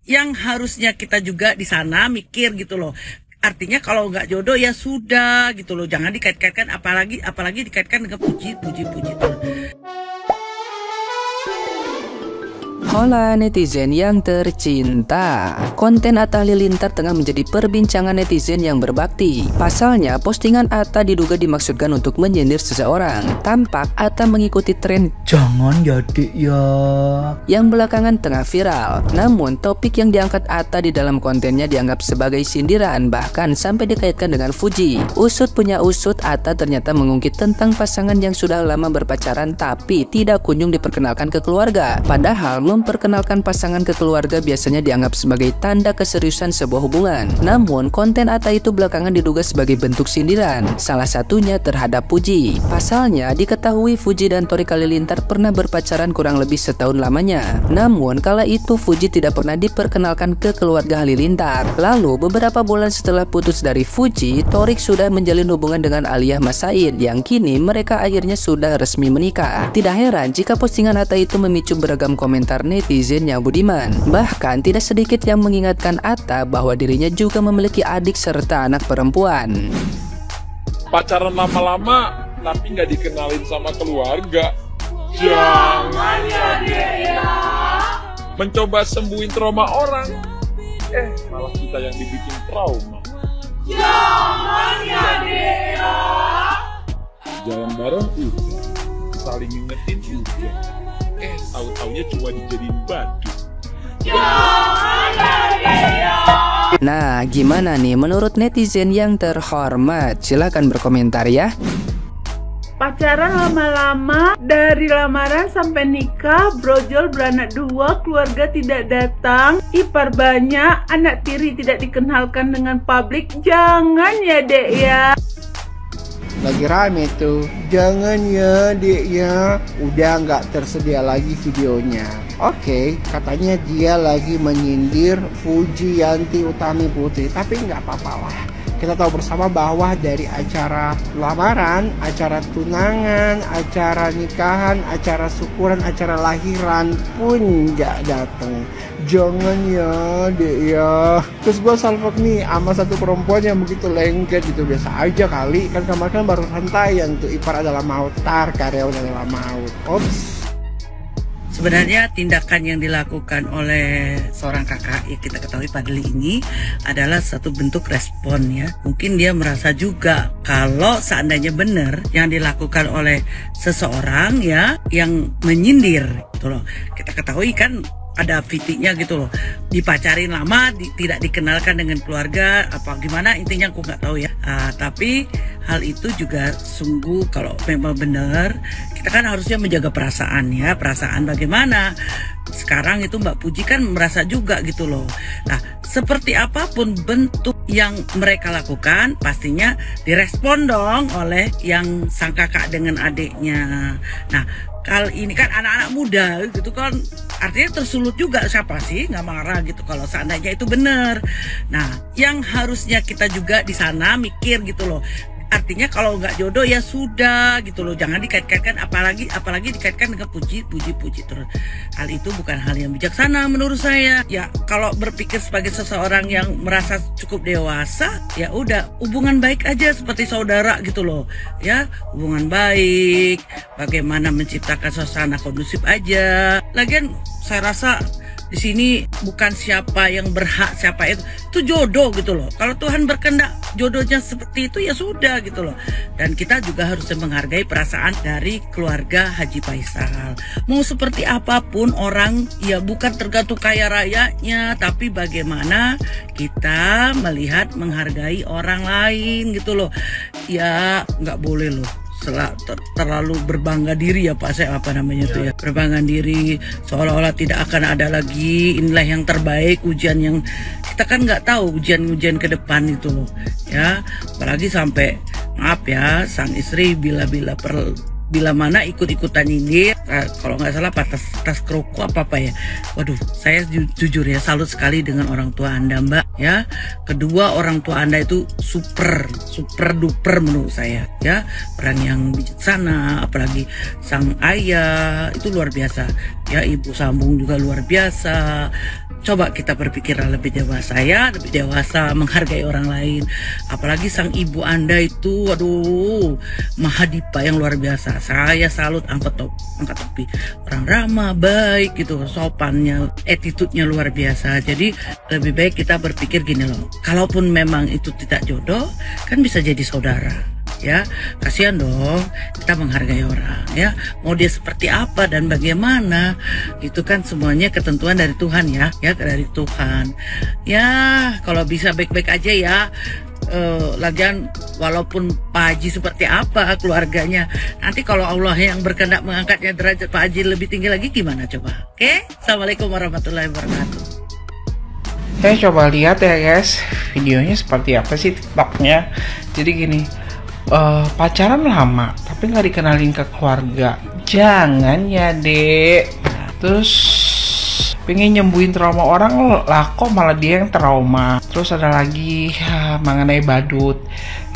yang harusnya kita juga di sana mikir gitu loh. Artinya kalau nggak jodoh ya sudah gitu loh, jangan dikait-kaitkan, apalagi dikaitkan dengan puji-puji itu. Hola netizen yang tercinta, konten Atta Halilintar tengah menjadi perbincangan netizen yang berbakti. Pasalnya, postingan Atta diduga dimaksudkan untuk menyindir seseorang. Tampak Atta mengikuti tren "jangan ya dek ya" yang belakangan tengah viral. Namun, topik yang diangkat Atta di dalam kontennya dianggap sebagai sindiran, bahkan sampai dikaitkan dengan Fuji. Usut punya usut, Atta ternyata mengungkit tentang pasangan yang sudah lama berpacaran tapi tidak kunjung diperkenalkan ke keluarga. Padahal memperkenalkan pasangan ke keluarga biasanya dianggap sebagai tanda keseriusan sebuah hubungan. Namun, konten Atta itu belakangan diduga sebagai bentuk sindiran, salah satunya terhadap Fuji. Pasalnya, diketahui Fuji dan Torik Halilintar pernah berpacaran kurang lebih setahun lamanya. Namun, kala itu Fuji tidak pernah diperkenalkan ke keluarga Halilintar. Lalu, beberapa bulan setelah putus dari Fuji, Torik sudah menjalin hubungan dengan Alia Mas Said, yang kini mereka akhirnya sudah resmi menikah. Tidak heran jika postingan Atta itu memicu beragam komentar netizen yang budiman. Bahkan tidak sedikit yang mengingatkan Atta bahwa dirinya juga memiliki adik serta anak perempuan. Pacaran lama-lama tapi nggak dikenalin sama keluarga. Jangan ya dek ya. Mencoba sembuhin trauma orang, malah kita yang dibikin trauma. Jangan ya dek ya. Jalan bareng udah, saling ngingetin udah, tahu-taunya cuma dijadiin batu. Nah, gimana nih menurut netizen yang terhormat? Silahkan berkomentar ya. Pacaran lama-lama, dari lamaran sampai nikah, brojol beranak 2, keluarga tidak datang, ipar banyak, anak tiri tidak dikenalkan dengan publik. Jangan ya dek ya. Lagi rame tuh, jangan ya dek ya, udah nggak tersedia lagi videonya. Oke, katanya dia lagi menyindir Fuji Yanti Utami Putri, tapi nggak apa-apa lah. Kita tahu bersama bahwa dari acara lamaran, acara tunangan, acara nikahan, acara syukuran, acara lahiran pun nggak dateng. Jangan ya dek ya. Terus gue salvok nih sama satu perempuan yang begitu lengket gitu. Biasa aja kali, kan kemarin baru santayan tuh, ipar adalah maut, karyawan adalah maut. Ops. Sebenarnya tindakan yang dilakukan oleh seorang kakak yang kita ketahui Fadli ini adalah satu bentuk respon ya. Mungkin dia merasa juga kalau seandainya benar yang dilakukan oleh seseorang ya yang menyindir gitu loh. Kita ketahui kan ada fitinya gitu loh, dipacarin lama, tidak dikenalkan dengan keluarga, apa gimana intinya aku nggak tahu ya. Tapi hal itu juga sungguh kalau memang benar, kita kan harusnya menjaga perasaan ya, perasaan bagaimana. Sekarang itu Mbak Puji kan merasa juga gitu loh. Nah, seperti apapun bentuk yang mereka lakukan, pastinya direspon dong oleh yang sang kakak dengan adiknya. Nah, kali ini kan anak-anak muda gitu kan, artinya tersulut juga, siapa sih nggak marah gitu kalau seandainya itu benar. Nah, yang harusnya kita juga di sana mikir gitu loh. Artinya kalau nggak jodoh ya sudah gitu loh, jangan dikait-kaitkan, apalagi dikaitkan dengan puji-puji terus. Hal itu bukan hal yang bijaksana menurut saya. Ya kalau berpikir sebagai seseorang yang merasa cukup dewasa, ya udah hubungan baik aja seperti saudara gitu loh. Ya hubungan baik, bagaimana menciptakan suasana kondusif aja. Lagian saya rasa di sini bukan siapa yang berhak, siapa itu jodoh gitu loh. Kalau Tuhan berkehendak jodohnya seperti itu ya sudah gitu loh. Dan kita juga harus menghargai perasaan dari keluarga Haji Faisal. Mau seperti apapun orang ya bukan tergantung kaya rayanya, tapi bagaimana kita melihat menghargai orang lain gitu loh. Ya nggak boleh loh terlalu berbangga diri ya Pak, saya apa namanya tuh ya, berbangga diri seolah-olah tidak akan ada lagi, inilah yang terbaik, ujian yang kita kan nggak tahu ujian-ujian ke depan itu loh ya. Apalagi sampai maaf ya, sang istri bila bila mana ikut-ikutan ini, kalau nggak salah tas kroko apa ya. Waduh, saya jujur ya salut sekali dengan orang tua Anda, Mbak ya. Kedua, orang tua Anda itu super duper menurut saya ya. Orang yang bijaksana, apalagi sang ayah itu luar biasa ya. Ibu sambung juga luar biasa. Coba kita berpikir lebih dewasa ya, lebih dewasa menghargai orang lain. Apalagi sang ibu Anda itu, waduh, Mahadipa yang luar biasa. Saya salut, angkat topi. Orang ramah, baik gitu, sopannya, attitude-nya luar biasa. Jadi lebih baik kita berpikir gini loh, kalaupun memang itu tidak jodoh, kan bisa jadi saudara. Ya, kasihan dong, kita menghargai orang ya. Mau dia seperti apa dan bagaimana, itu kan semuanya ketentuan dari Tuhan ya, dari Tuhan. Ya, kalau bisa baik-baik aja ya. Lagian walaupun Pak Haji seperti apa keluarganya, nanti kalau Allah yang berkehendak mengangkatnya derajat Pak Haji lebih tinggi lagi gimana coba? Oke, Assalamualaikum warahmatullahi wabarakatuh. Saya coba lihat ya guys, videonya seperti apa sih TikToknya. Jadi gini, pacaran lama tapi nggak dikenalin ke keluarga, jangan ya dek. Terus pengen nyembuhin trauma orang lah, kok malah dia yang trauma. Terus ada lagi mengenai badut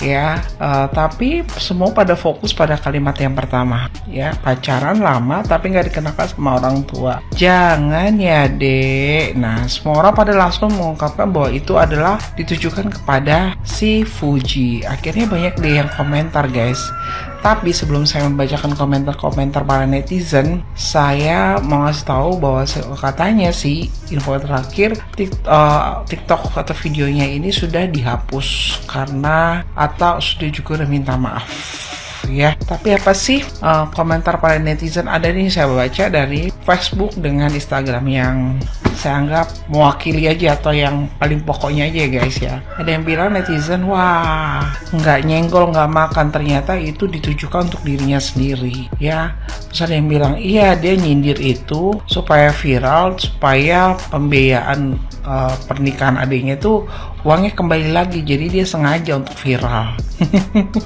ya, tapi semua pada fokus pada kalimat yang pertama ya, pacaran lama tapi nggak dikenalkan sama orang tua, jangan ya dek. Nah, semua orang pada langsung mengungkapkan bahwa itu adalah ditujukan kepada si Fuji. Akhirnya banyak deh yang komentar guys. Tapi sebelum saya membacakan komentar-komentar para netizen, saya mau ngasih tahu bahwa katanya sih info terakhir TikTok atau videonya ini sudah dihapus karena Atta sudah juga minta maaf ya. Tapi apa sih komentar para netizen? Ada nih, saya baca dari Facebook dengan Instagram yang saya anggap mewakili aja atau yang paling pokoknya aja guys ya. Ada yang bilang netizen, wah nggak nyenggol nggak makan, ternyata itu ditujukan untuk dirinya sendiri ya. Terus ada yang bilang iya dia nyindir itu supaya viral, supaya pembiayaan pernikahan adiknya itu uangnya kembali lagi, jadi dia sengaja untuk viral.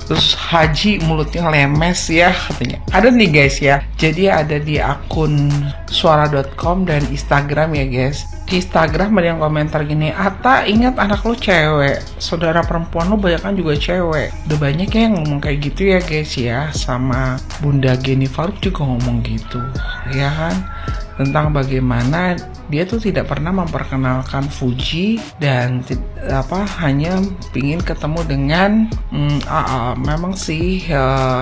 Terus Haji mulutnya lemes ya katanya. Ada nih guys ya, jadi ada di akun suara.com dan Instagram ya guys. Di Instagram ada yang komentar gini, Atta ingat anak lu cewek, saudara perempuan lu banyak kan juga cewek. Udah banyak ya yang ngomong kayak gitu ya guys ya. Sama Bunda Geni Faruk juga ngomong gitu ya kan, tentang bagaimana dia tuh tidak pernah memperkenalkan Fuji dan hanya pingin ketemu dengan memang sih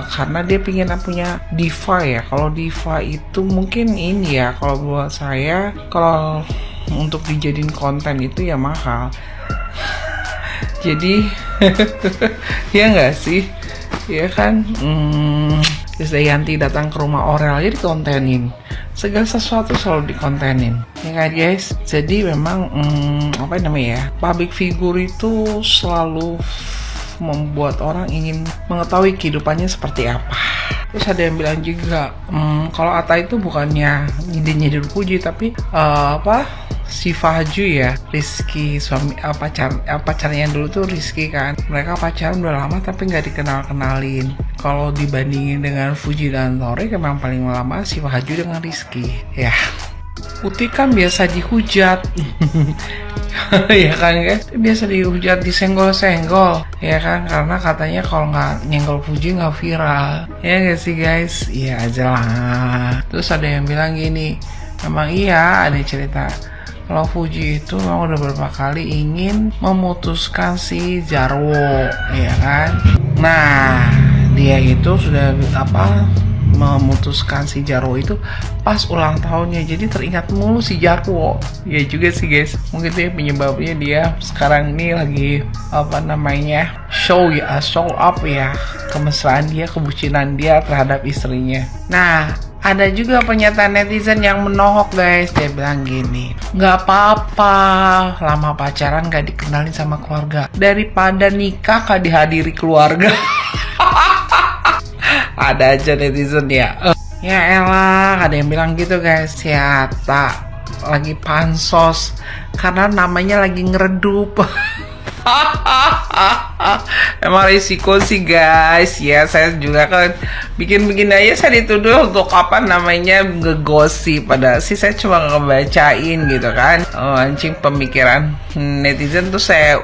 karena dia pingin punya diva ya. Kalau diva itu mungkin ini ya, kalau buat saya kalau untuk dijadiin konten itu ya mahal. Jadi ya nggak sih, ya kan. Krisdayanti datang ke rumah Aurel aja dikontenin, segala sesuatu selalu dikontenin ya kan guys. Jadi memang apa namanya ya, public figure itu selalu membuat orang ingin mengetahui kehidupannya seperti apa. Terus ada yang bilang juga kalau Atta itu bukannya nyindir Fuji, tapi si Fahju ya, Rizky suami pacarnya dulu tuh Rizky kan. Mereka pacaran udah lama tapi nggak dikenalin. Kalau dibandingin dengan Fuji dan Tori, memang paling lama si Fahju dengan Rizky ya. Putih kan biasa dihujat ya kan guys, biasa dihujat, disenggol-senggol ya kan, karena katanya kalau nggak nyenggol Fuji nggak viral ya gak sih guys. Iya aja lah. Terus ada yang bilang gini, memang iya ada cerita kalau Fuji itu memang udah beberapa kali ingin memutuskan si Jarwo ya kan. Nah, dia itu sudah memutuskan si Jarwo itu pas ulang tahunnya, jadi teringat mulu si Jarwo ya juga sih guys. Mungkin itu penyebabnya dia sekarang ini lagi show up ya, kemesraan dia, kebucinan dia terhadap istrinya. Nah, ada juga pernyataan netizen yang menohok guys. Dia bilang gini, nggak apa-apa lama pacaran gak dikenalin sama keluarga, daripada nikah gak dihadiri keluarga. Ada aja netizen ya. Ya elah, ada yang bilang gitu guys. Ya tak lagi pansos karena namanya lagi ngeredup. Emang risiko sih guys ya, saya juga kan bikin aja saya dituduh untuk apa namanya ngegosip, padahal sih saya cuma ngebacain gitu kan. Anjing pemikiran netizen tuh saya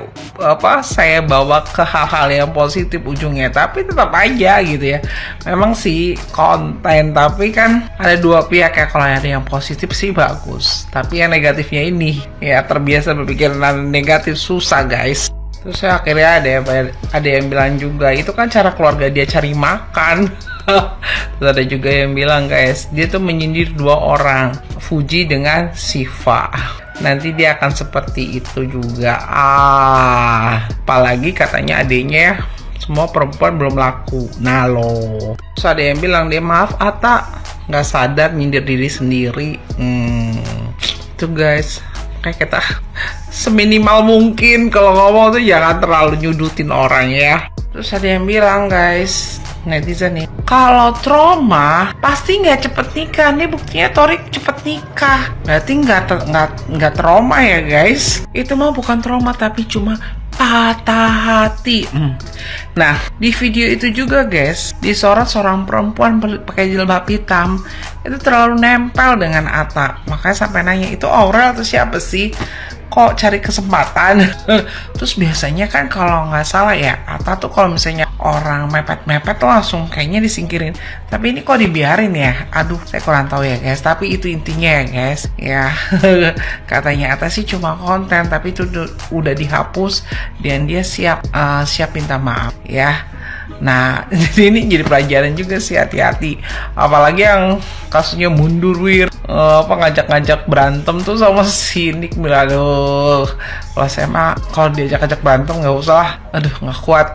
bawa ke hal-hal yang positif ujungnya, tapi tetap aja gitu ya, memang sih konten, tapi kan ada dua pihak ya. Kalau ada yang positif sih bagus, tapi yang negatifnya ini ya terbiasa berpikiran negatif susah guys. Terus akhirnya ada yang bilang juga itu kan cara keluarga dia cari makan. Terus ada juga yang bilang guys, dia tuh menyindir dua orang, Fuji dengan Shiva. Nanti dia akan seperti itu juga. Apalagi katanya adiknya ya, semua perempuan belum laku. Nah lo. Terus ada yang bilang dia maaf Atta, nggak sadar nyindir diri sendiri. Itu guys, kayak kita seminimal mungkin kalau ngomong tuh jangan terlalu nyudutin orang ya. Terus ada yang bilang guys, netizen nih, kalau trauma pasti nggak cepet nikah. Nih buktinya Torik cepet nikah, berarti nggak trauma ya guys. Itu mah bukan trauma tapi cuma patah hati. Nah di video itu juga guys disorot seorang perempuan pakai jilbab hitam, itu terlalu nempel dengan Atta. Makanya sampai nanya itu Aurel atau siapa sih, kok cari kesempatan. Terus biasanya kan kalau nggak salah ya Atta tuh kalau misalnya orang mepet-mepet tuh langsung kayaknya disingkirin, tapi ini kok dibiarin ya. Aduh saya kurang tahu ya guys, tapi itu intinya ya guys ya. Katanya Atta sih cuma konten, tapi itu udah dihapus dan dia siap minta maaf ya. Nah jadi ini jadi pelajaran juga sih, hati-hati apalagi yang kasusnya mundur ngajak-ngajak berantem tuh sama si Nick. Aduh kalau saya mah kalau diajak-ajak berantem nggak usah lah, aduh nggak kuat.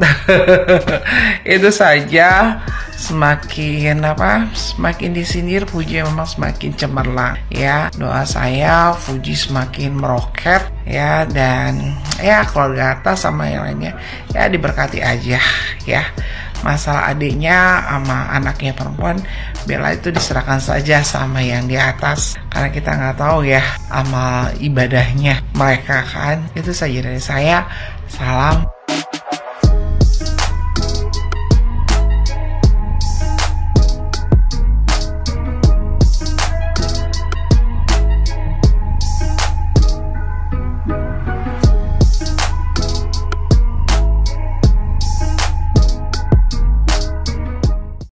Itu saja, semakin disindir Fuji memang semakin cemerlang ya. Doa saya Fuji semakin meroket ya, dan ya keluarga atas sama yang lainnya ya diberkati aja ya. Masalah adiknya sama anaknya perempuan, Bella itu diserahkan saja sama yang di atas, karena kita nggak tahu ya amal ibadahnya mereka kan. Itu saja dari saya, salam.